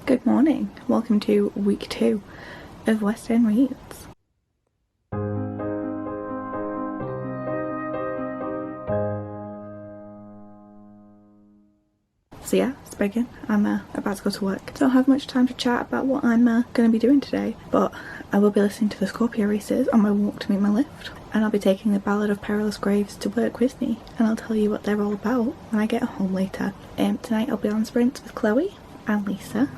Good morning, welcome to week 2 of West End Reads. So yeah, it's Megan. I'm about to go to work. Don't have much time to chat about what I'm going to be doing today, but I will be listening to the Scorpio races on my walk to meet my lift, and I'll be taking the Ballad of Perilous Graves to work with me, and I'll tell you what they're all about when I get home later. Tonight I'll be on sprints with Chloe and Lisa,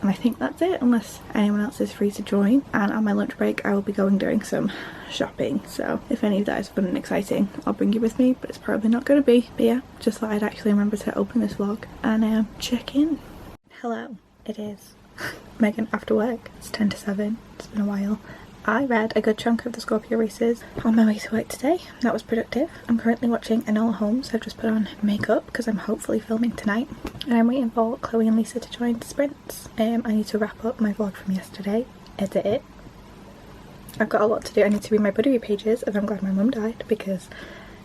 and I think that's it unless anyone else is free to join. And on my lunch break I will be doing some shopping, so if any of that is fun and exciting I'll bring you with me, but it's probably not going to be. But yeah, just thought I'd actually remember to open this vlog and check in. Hello, it is Megan after work. It's 10 to 7, it's been a while. I read a good chunk of the Scorpio races on my way to work today. That was productive. I'm currently watching Enola Holmes. I've just put on makeup because I'm hopefully filming tonight. And I'm waiting for Chloe and Lisa to join the sprints. I need to wrap up my vlog from yesterday, edit it. I've got a lot to do. I need to read my buddy pages, and I'm glad my mum died because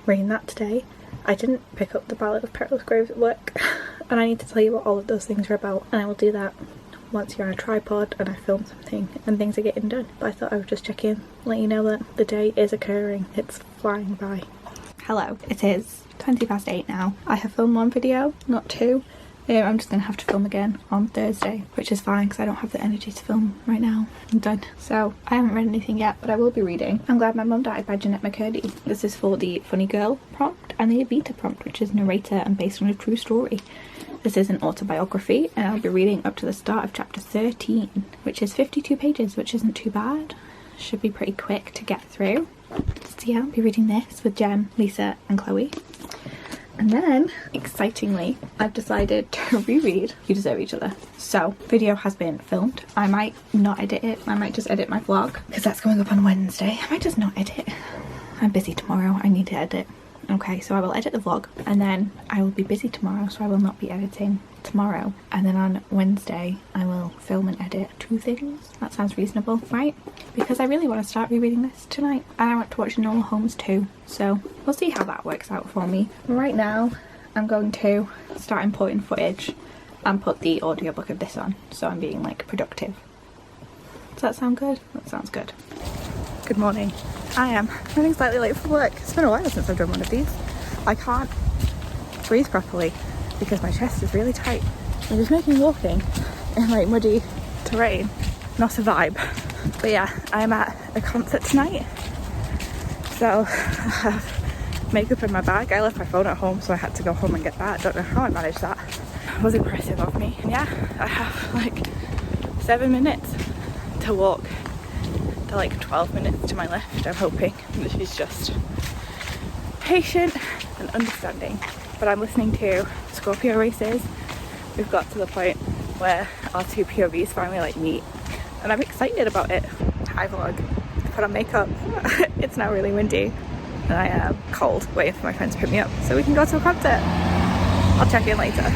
reading that today, I didn't pick up the Ballad of Perilous Graves at work. And I need to tell you what all of those things are about, and I will do that once you're on a tripod and I film something and things are getting done. But I thought I would just check in, let you know that the day is occurring. It's flying by. Hello, it is 20 past 8 now. I have filmed one video, not two. I'm just gonna have to film again on Thursday, which is fine because I don't have the energy to film right now. I'm done. So I haven't read anything yet, but I will be reading I'm Glad My Mum Died by Jeanette McCurdy. This is for the Funny Girl prompt and the Beta prompt, which is narrator and based on a true story. This is an autobiography, and I'll be reading up to the start of chapter 13, which is 52 pages, which isn't too bad. Should be pretty quick to get through. So yeah, I'll be reading this with Jem, Lisa and Chloe. And then, excitingly, I've decided to reread You Deserve Each Other. So, video has been filmed. I might not edit it. I might just edit my vlog, because that's going up on Wednesday. I might just not edit. I'm busy tomorrow. I need to edit. Okay, so I will edit the vlog, and then I will be busy tomorrow, so I will not be editing tomorrow. And then on Wednesday I will film and edit 2 things. That sounds reasonable, right? Because I really want to start rereading this tonight, and I want to watch Enola Holmes too, so we'll see how that works out for me. Right now I'm going to start importing footage and put the audiobook of this on, so I'm being like productive. Does that sound good? That sounds good. Good morning. I am running slightly late for work. It's been a while since I've done one of these. I can't breathe properly because my chest is really tight, which is making walking in like muddy terrain not a vibe. But yeah, I'm at a concert tonight, so I have makeup in my bag. I left my phone at home, so I had to go home and get that. I don't know how I managed that. It was impressive of me. And yeah, I have like 7 minutes to walk to like 12 minutes to my left. I'm hoping that she's just patient and understanding. But I'm listening to Scorpio races. We've got to the point where our 2 POVs finally like meet, and I'm excited about it. Hi vlog. Put on makeup. It's now really windy and I am cold, waiting for my friends to pick me up so we can go to a concert. I'll check in later.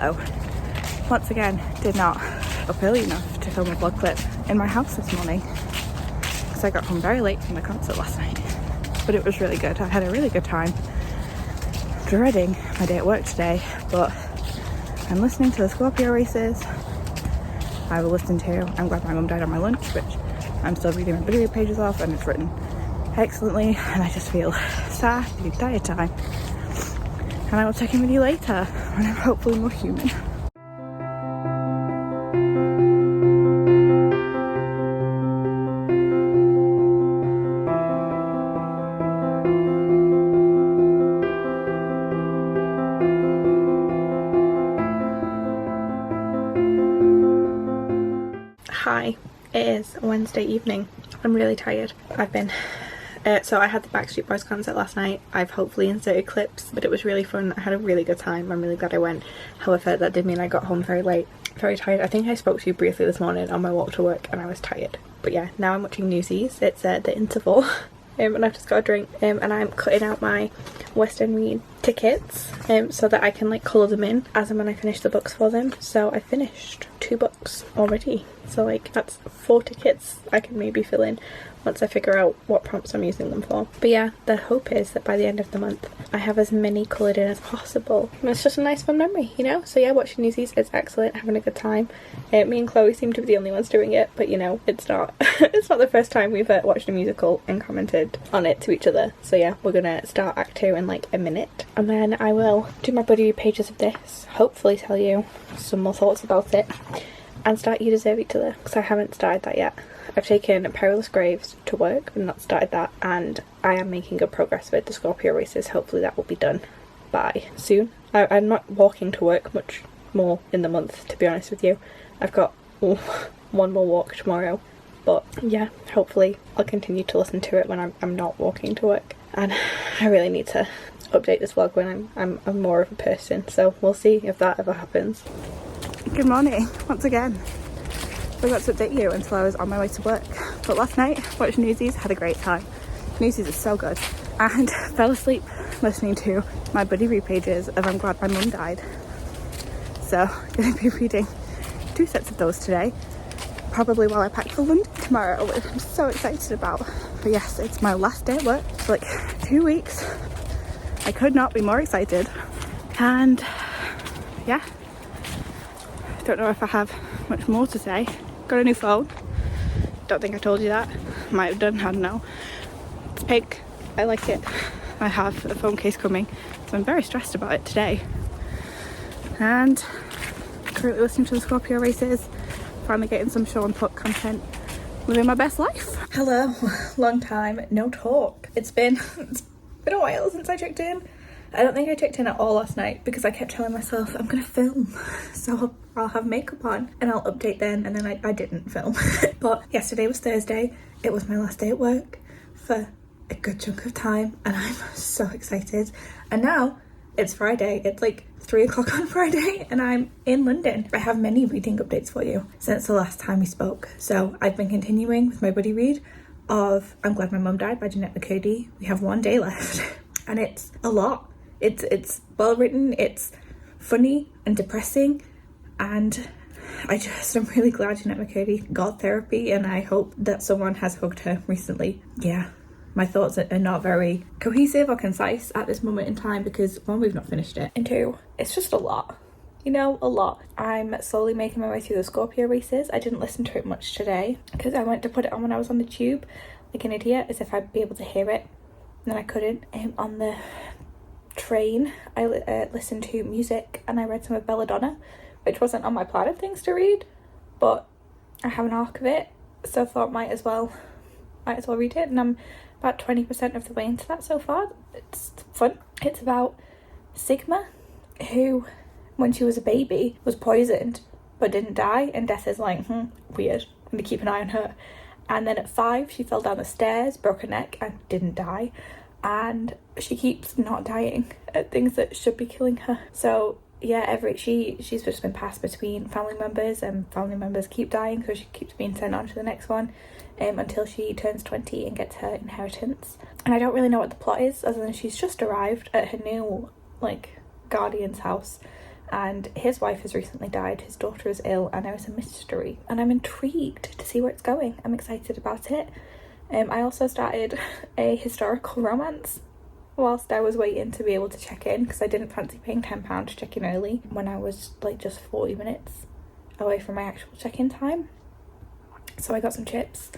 also, once again, did not up early enough to film a vlog clip in my house this morning because I got home very late from the concert last night. But it was really good. I had a really good time. Dreading my day at work today, but I'm listening to the Scorpio races. I will listen to I'm Glad My Mum Died on My Lunch, which I'm still reading my video pages off, and it's written excellently, and I just feel sad the entire time. And I will check in with you later when I'm hopefully more human. Hi, it is Wednesday evening. I'm really tired. So I had the Backstreet Boys concert last night. I've hopefully inserted clips, but it was really fun. I had a really good time. I'm really glad I went. However, that did mean I got home very late, very tired. I think I spoke to you briefly this morning on my walk to work and I was tired. But yeah, now I'm watching Newsies. It's the interval. And I've just got a drink, and I'm cutting out my West End Read tickets so that I can like colour them in as and when I finish the books for them. So I finished 2 books already, so like that's 4 tickets I can maybe fill in once I figure out what prompts I'm using them for. But yeah, the hope is that by the end of the month I have as many coloured in as possible. And it's just a nice fun memory, you know? So yeah, watching Newsies is excellent, having a good time. Me and Chloe seem to be the only ones doing it, but you know, it's not it's not the first time we've watched a musical and commented on it to each other. So yeah, we're gonna start Act 2 in like a minute, and then I will do my buddy pages of this, hopefully tell you some more thoughts about it, and start You Deserve Each Other, because I haven't started that yet. I've taken Perilous Graves to work but not started that, and I am making good progress with the Scorpio races. Hopefully that will be done by soon. I'm not walking to work much more in the month, to be honest with you. I've got one more walk tomorrow, but yeah, hopefully I'll continue to listen to it when I'm not walking to work. And I really need to update this vlog when I'm more of a person, so we'll see if that ever happens. Good morning once again. Forgot to update you until I was on my way to work, but last night watched Newsies, had a great time. Newsies is so good, and fell asleep listening to my buddy read pages of I'm Glad My Mum Died. So going to be reading 2 sets of those today, probably while I pack for London tomorrow, which I'm so excited about. But yes, it's my last day at work for like 2 weeks. I could not be more excited, and yeah, don't know if I have much more to say. Got a new phone. Don't think I told you that. Might have done, I don't know. It's pink. I like it. I have a phone case coming, so I'm very stressed about it today. And currently listening to the Scorpio races. Finally getting some show and put content. Living my best life. Hello. Long time no talk. It's been a while since I checked in. I don't think I checked in at all last night because I kept telling myself I'm gonna film, so I'll have makeup on and I'll update then, and then I didn't film. But yesterday was Thursday. It was my last day at work for a good chunk of time, and I'm so excited. And now it's Friday. It's like 3 o'clock on Friday and I'm in London. I have many reading updates for you since the last time we spoke. So I've been continuing with my buddy read of I'm Glad My Mum Died by Jeanette McCurdy. We have 1 day left and it's a lot. It's well written, it's funny and depressing, and I'm really glad Jeanette McCurdy got therapy, and I hope that someone has hugged her recently. Yeah, my thoughts are not very cohesive or concise at this moment in time because 1, we've not finished it, and 2, it's just a lot. You know, a lot. I'm slowly making my way through the Scorpio races. I didn't listen to it much today because I went to put it on when I was on the tube like an idiot, as if I'd be able to hear it, and then I couldn't. On the train I listened to music and I read some of Belladonna, which wasn't on my plan of things to read, but I have an arc of it, so I thought might as well read it, and I'm about 20% of the way into that so far. It's fun. It's about Sigma, who when she was a baby was poisoned but didn't die, and Death is like, weird, I'm gonna keep an eye on her. And then at 5 she fell down the stairs, broke her neck and didn't die, and she keeps not dying at things that should be killing her. So yeah, she's just been passed between family members, and family members keep dying, so she keeps being sent on to the next one until she turns 20 and gets her inheritance. And I don't really know what the plot is, other than she's just arrived at her new like guardian's house, and his wife has recently died, his daughter is ill, and there is a mystery, and I'm intrigued to see where it's going. I'm excited about it. I also started a historical romance whilst I was waiting to be able to check in, because I didn't fancy paying £10 to check in early when I was like just 40 minutes away from my actual check-in time. So I got some chips.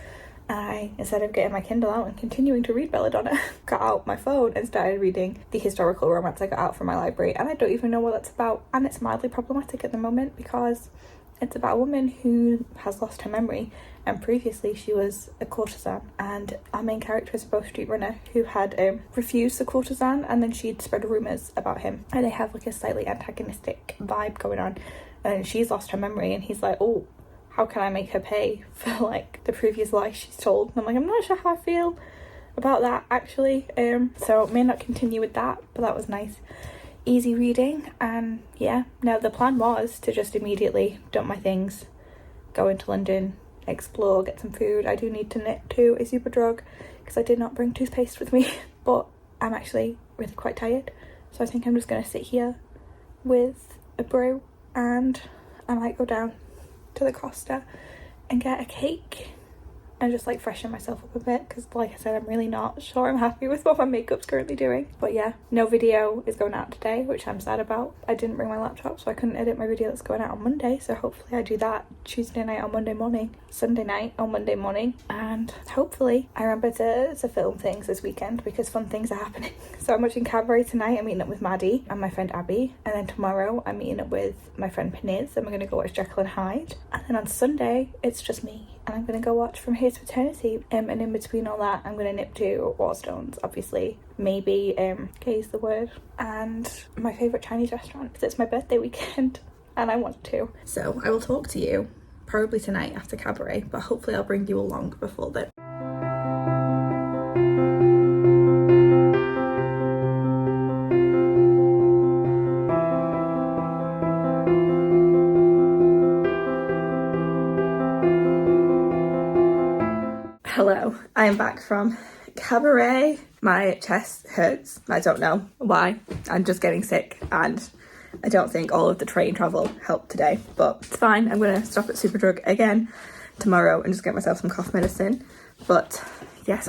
I, instead of getting my Kindle out and continuing to read Belladonna, got out my phone and started reading the historical romance I got out from my library, and I don't even know what that's about, and it's mildly problematic at the moment because it's about a woman who has lost her memory, and previously she was a courtesan, and our main character is a Bow Street runner who had refused the courtesan, and then she'd spread rumours about him, and they have like a slightly antagonistic vibe going on, and she's lost her memory, and he's like, oh, how can I make her pay for like the previous lies she's told? And I'm like, I'm not sure how I feel about that actually, so may not continue with that, but that was nice, easy reading. And yeah, now the plan was to just immediately dump my things, go into London, explore, get some food. I do need to nip to a Superdrug because I did not bring toothpaste with me, but I'm actually really quite tired, so I think I'm just going to sit here with a brew, and I might go down to the Costa and get a cake and just like freshen myself up a bit, because like I said, I'm really not sure I'm happy with what my makeup's currently doing. But yeah, no video is going out today, which I'm sad about. I didn't bring my laptop, so I couldn't edit my video that's going out on Monday, so hopefully I do that Tuesday night on Monday morning, Sunday night on Monday morning, and hopefully I remember to film things this weekend because fun things are happening. So I'm watching Cabaret tonight. I'm meeting up with Maddie and my friend Abby, and then tomorrow I'm meeting up with my friend Peniz, and we're going to go watch Jekyll and Hyde, and then on Sunday it's just me, and I'm going to go watch From Here to Eternity, and in between all that I'm going to nip to Waterstones, obviously, maybe Kay's the word, and my favourite Chinese restaurant because it's my birthday weekend and I want to. So I will talk to you probably tonight after Cabaret, but hopefully I'll bring you along before then. Hello, I am back from Cabaret. My chest hurts. I don't know why. I'm just getting sick, and I don't think all of the train travel helped today, but it's fine. I'm gonna stop at Superdrug again tomorrow and just get myself some cough medicine. But yes,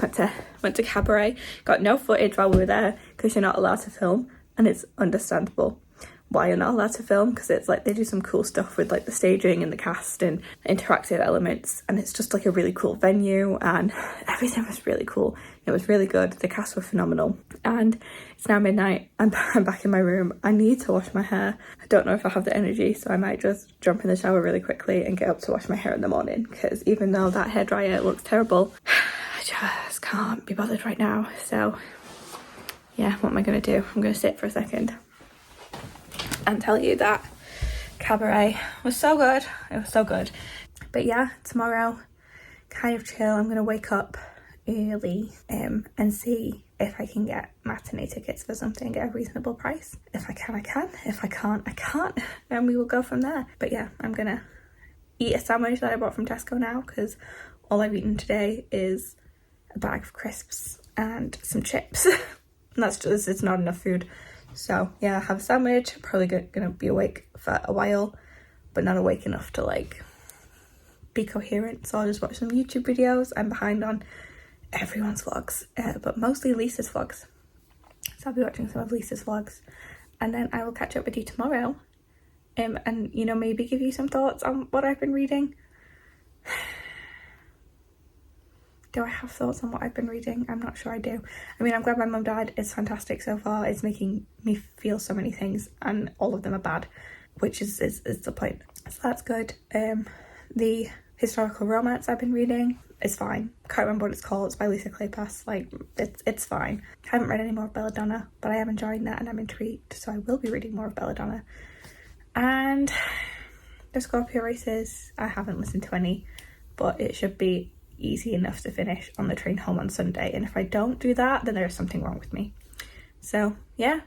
went to Cabaret. Got no footage while we were there because you're not allowed to film, and it's understandable why you're not allowed to film, because it's like they do some cool stuff with like the staging and the cast and interactive elements, and it's just like a really cool venue, and everything was really cool. It was really good. The cast were phenomenal, and it's now midnight. I'm back in my room. I need to wash my hair. I don't know if I have the energy, so I might just jump in the shower really quickly and get up to wash my hair in the morning, because even though that hairdryer looks terrible, I just can't be bothered right now. So yeah, what am I gonna do? I'm gonna sit for a second and tell you that Cabaret was so good. It was so good. But yeah, tomorrow, kind of chill. I'm gonna wake up early and see if I can get matinee tickets for something at a reasonable price. If I can, I can. If I can't, I can't. And we will go from there. But yeah, I'm gonna eat a sandwich that I bought from Tesco now, because all I've eaten today is a bag of crisps and some chips. And that's just, it's not enough food. So yeah, have a sandwich. Probably gonna be awake for a while, but not awake enough to like be coherent. So I'll just watch some YouTube videos. I'm behind on everyone's vlogs, but mostly Lisa's vlogs. So I'll be watching some of Lisa's vlogs, and then I will catch up with you tomorrow. And you know, maybe give you some thoughts on what I've been reading. Do I have thoughts on what I've been reading? I'm not sure I do. I mean, I'm glad my mum died. It's fantastic so far. It's making me feel so many things, and all of them are bad, which is the point. So that's good. The historical romance I've been reading is fine. Can't remember what it's called. It's by Lisa Kleypas. Like, it's fine. I haven't read any more of Belladonna, but I am enjoying that and I'm intrigued. So I will be reading more of Belladonna. And the Scorpio races, I haven't listened to any, but it should be easy enough to finish on the train home on Sunday, and if I don't do that, then there's something wrong with me. So yeah,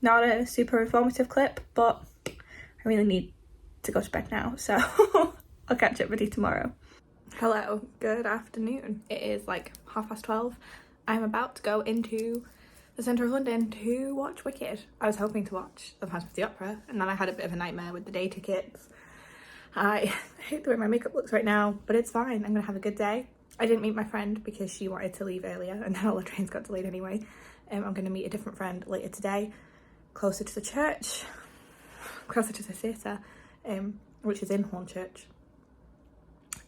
not a super informative clip, but I really need to go to bed now, so I'll catch up with you tomorrow. Hello, good afternoon. It is like 12:30. I'm about to go into the centre of London to watch Wicked. I was hoping to watch The Phantom of the Opera, and then I had a bit of a nightmare with the day tickets. I hate the way my makeup looks right now, but it's fine. I'm gonna have a good day. I didn't meet my friend because she wanted to leave earlier, and then all the trains got delayed anyway. I'm gonna meet a different friend later today, closer to the church, closer to the theatre, which is in Hornchurch.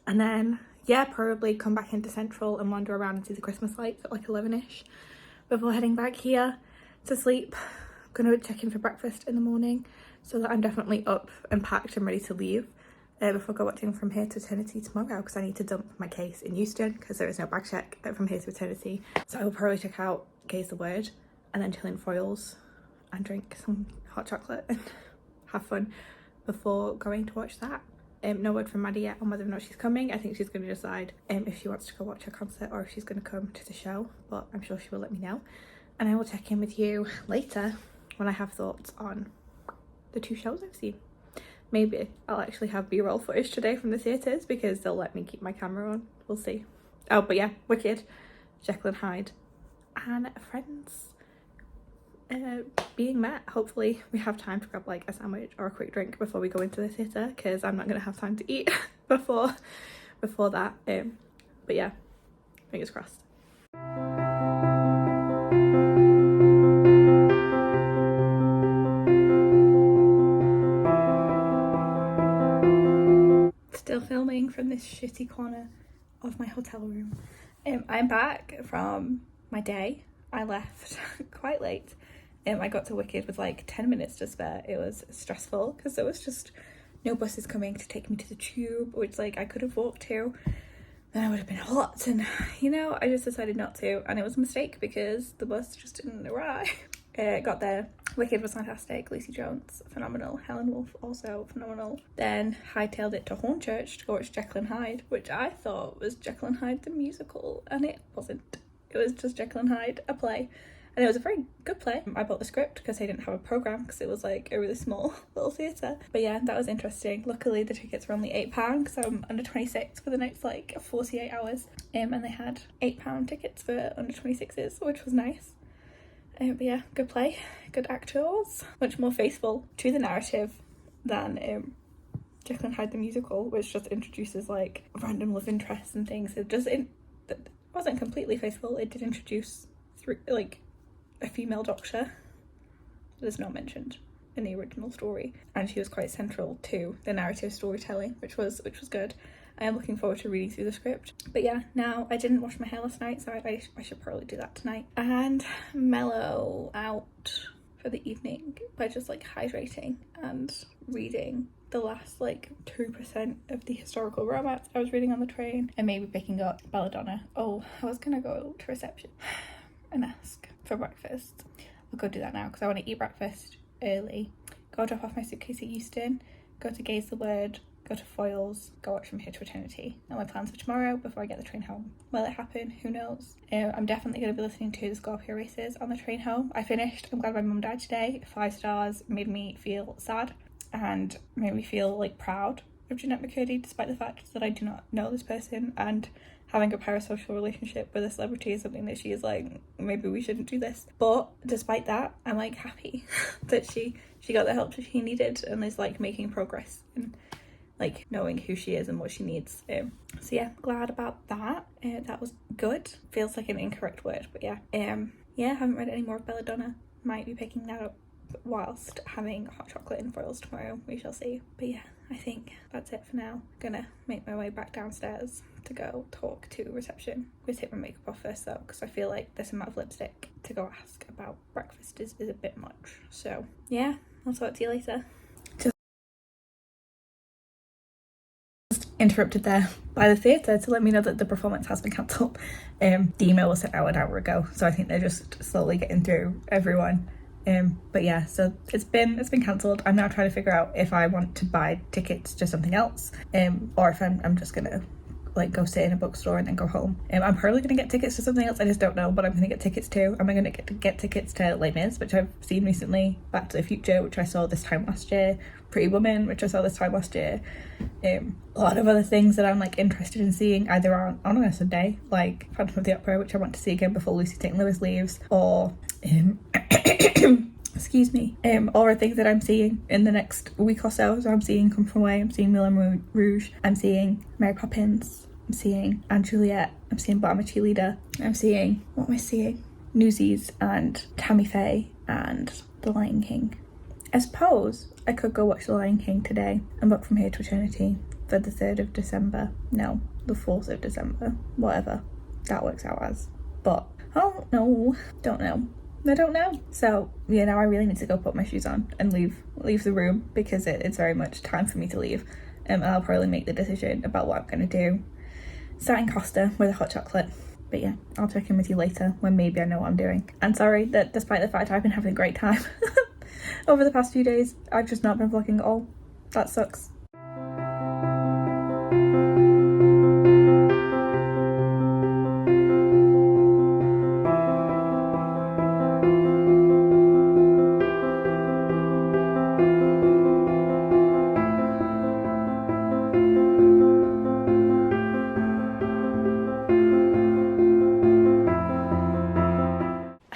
And then, yeah, probably come back into Central and wander around and see the Christmas lights at like 11ish before heading back here to sleep. I'm gonna check in for breakfast in the morning so that I'm definitely up and packed and ready to leave before I go watching From Here to Eternity tomorrow, because I need to dump my case in Euston because there is no bag check at From Here to Eternity. So I will probably check out Gaze the Word and then chill in Foyles and drink some hot chocolate and have fun before going to watch that. No word from Maddie yet on whether or not she's coming. I think she's going to decide if she wants to go watch her concert or if she's going to come to the show, but I'm sure she will let me know. And I will check in with you later when I have thoughts on the 2 shows I've seen. Maybe I'll actually have B-roll footage today from the theatres because they'll let me keep my camera on. We'll see. Oh, but yeah, Wicked, Jekyll and Hyde, and friends being met. Hopefully we have time to grab like a sandwich or a quick drink before we go into the theatre, because I'm not going to have time to eat before that. But yeah, fingers crossed. Still filming from this shitty corner of my hotel room. I'm back from my day. I left quite late. I got to Wicked with like 10 minutes to spare. It was stressful because there was just no buses coming to take me to the tube, which like I could have walked to. Then I would have been hot, and you know, I just decided not to, and it was a mistake because the bus just didn't arrive. Got there. Wicked was fantastic. Lucy Jones, phenomenal. Helen Wolf, also phenomenal. Then hightailed it to Hornchurch to go watch Jekyll and Hyde, which I thought was Jekyll and Hyde the musical, and it wasn't. It was just Jekyll and Hyde, a play. And it was a very good play. I bought the script because I didn't have a programme because it was like a really small little theatre. But yeah, that was interesting. Luckily the tickets were only £8 because I'm under 26 for the next like 48 hours. And they had £8 tickets for under 26s, which was nice. But yeah, good play, good actors. Much more faithful to the narrative than Jekyll and Hyde the musical, which just introduces like random love interests and things. It wasn't completely faithful. It did introduce like a female doctor that is not mentioned in the original story, and she was quite central to the narrative storytelling, which was good. I am looking forward to reading through the script. But yeah, now I didn't wash my hair last night, so I should probably do that tonight and mellow out for the evening by just like hydrating and reading the last like 2% of the historical romance I was reading on the train, and maybe picking up Belladonna. Oh, I was gonna go to reception and ask for breakfast. I'll go do that now because I want to eat breakfast early, go drop off my suitcase at Euston, go to Gaze the Word, go to Foyles, go watch From Here to Eternity. And my plans for tomorrow before I get the train home. Will it happen? Who knows? I'm definitely going to be listening to the Scorpio races on the train home. I finished. I'm glad my mum died today. 5 stars. Made me feel sad and made me feel like proud of Jeanette McCurdy, despite the fact that I do not know this person, and having a parasocial relationship with a celebrity is something that she is like, maybe we shouldn't do this. But despite that, I'm like happy that she got the help that she needed and is like making progress and like knowing who she is and what she needs. So yeah, glad about that. That was good. Feels like an incorrect word, but yeah. Yeah, haven't read any more of Belladonna. Might be picking that up whilst having hot chocolate in Foyles tomorrow. We shall see. But yeah, I think that's it for now. Gonna make my way back downstairs to go talk to reception. I'm gonna take my makeup off first though, because I feel like this amount of lipstick to go ask about breakfast is a bit much. So yeah, I'll talk to you later. Just interrupted there by the theatre to let me know that the performance has been cancelled. The email was sent out an hour ago, so I think they're just slowly getting through everyone. But yeah, so it's been cancelled. I'm now trying to figure out if I want to buy tickets to something else, or if I'm just gonna like go sit in a bookstore and then go home. I'm probably gonna get tickets to something else. I just don't know what I'm gonna get tickets to. Am I gonna get tickets to Les Mis, which I've seen recently, Back to the Future, which I saw this time last year, Pretty Woman, which I saw this time last year, a lot of other things that I'm like interested in seeing either on a Sunday, like Phantom of the Opera, which I want to see again before Lucy St. Louis leaves, or excuse me, all the things that I'm seeing in the next week or so. So I'm seeing Come From Away, I'm seeing Moulin Rouge, I'm seeing Mary Poppins, I'm seeing Anne Juliet, I'm seeing But I'm a Cheerleader, I'm seeing, what am I seeing? Newsies and Tammy Faye and The Lion King. I suppose I could go watch The Lion King today and book From Here to Eternity for the 3rd of December. No, the 4th of December. Whatever that works out as. But, oh no, don't know. I don't know. So, yeah, now I really need to go put my shoes on and leave the room because it's very much time for me to leave. And I'll probably make the decision about what I'm going to do. Starting Costa with a hot chocolate. But yeah, I'll check in with you later when maybe I know what I'm doing. And sorry that despite the fact I've been having a great time over the past few days, I've just not been vlogging at all. That sucks.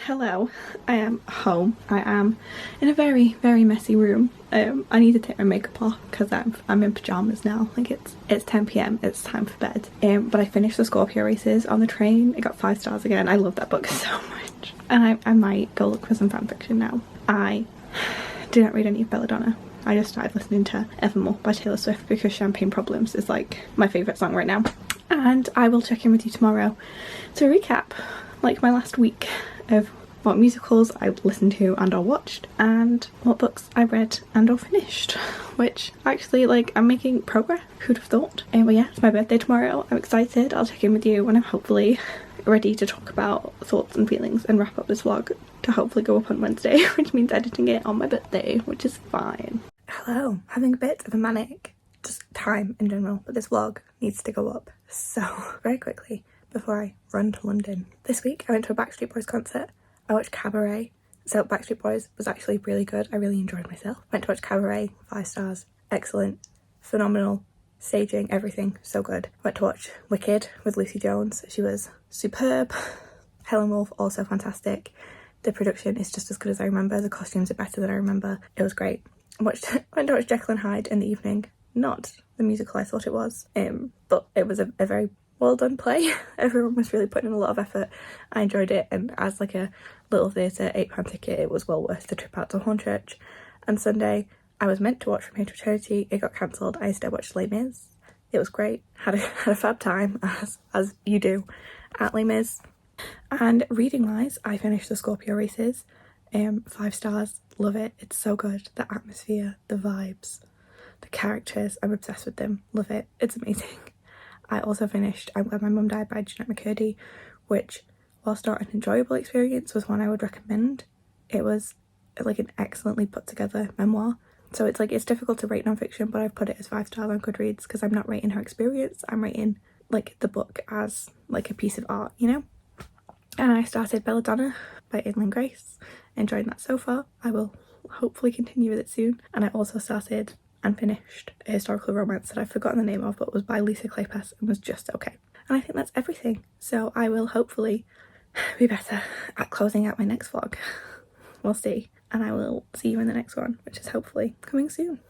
Hello, I am home. I am in a very, very messy room. I need to take my makeup off because I'm in pyjamas now. Like it's 10 p.m, it's time for bed. But I finished the Scorpio races on the train. I got 5 stars again. I love that book so much. And I might go look for some fan fiction now. I didn't read any of Belladonna. I just started listening to Evermore by Taylor Swift because Champagne Problems is like my favourite song right now. And I will check in with you tomorrow to recap like my last week of what musicals I listened to and or watched and what books I read and or finished, which actually like I'm making progress. Who'd have thought? But yeah, it's my birthday tomorrow. I'm excited. I'll check in with you when I'm hopefully ready to talk about thoughts and feelings and wrap up this vlog to hopefully go up on Wednesday, which means editing it on my birthday, which is fine. Hello, having a bit of a manic just time in general, but this vlog needs to go up so very quickly before I run to London. This week I went to a Backstreet Boys concert. I watched Cabaret. So Backstreet Boys was actually really good. I really enjoyed myself. Went to watch Cabaret, 5 stars, excellent, phenomenal, staging, everything, so good. Went to watch Wicked with Lucy Jones. She was superb. Helen Wolf, also fantastic. The production is just as good as I remember. The costumes are better than I remember. It was great. Went to watch Jekyll and Hyde in the evening. Not the musical I thought it was, but it was a very well done play. Everyone was really putting in a lot of effort. I enjoyed it, and as like a little theatre £8 ticket, it was well worth the trip out to Hornchurch. And Sunday I was meant to watch From Here to Eternity. It got cancelled. I instead watched Les Mis. It was great. Had a fab time as you do at Les Mis. And reading wise, I finished the Scorpio races. 5 stars. Love it. It's so good. The atmosphere, the vibes, the characters. I'm obsessed with them. Love it. It's amazing. I also finished I'm Glad My Mum Died by Jeanette McCurdy, which, whilst not an enjoyable experience, was one I would recommend. It was like an excellently put together memoir. So it's like, it's difficult to rate non-fiction, but I've put it as 5 stars on Goodreads because I'm not rating her experience. I'm rating like the book as like a piece of art, you know? And I started Belladonna by Inland Grace. Enjoying that so far. I will hopefully continue with it soon. And I also started and finished a historical romance that I've forgotten the name of, but was by Lisa Kleypas and was just okay. And I think that's everything. So I will hopefully be better at closing out my next vlog. We'll see. And I will see you in the next one, which is hopefully coming soon.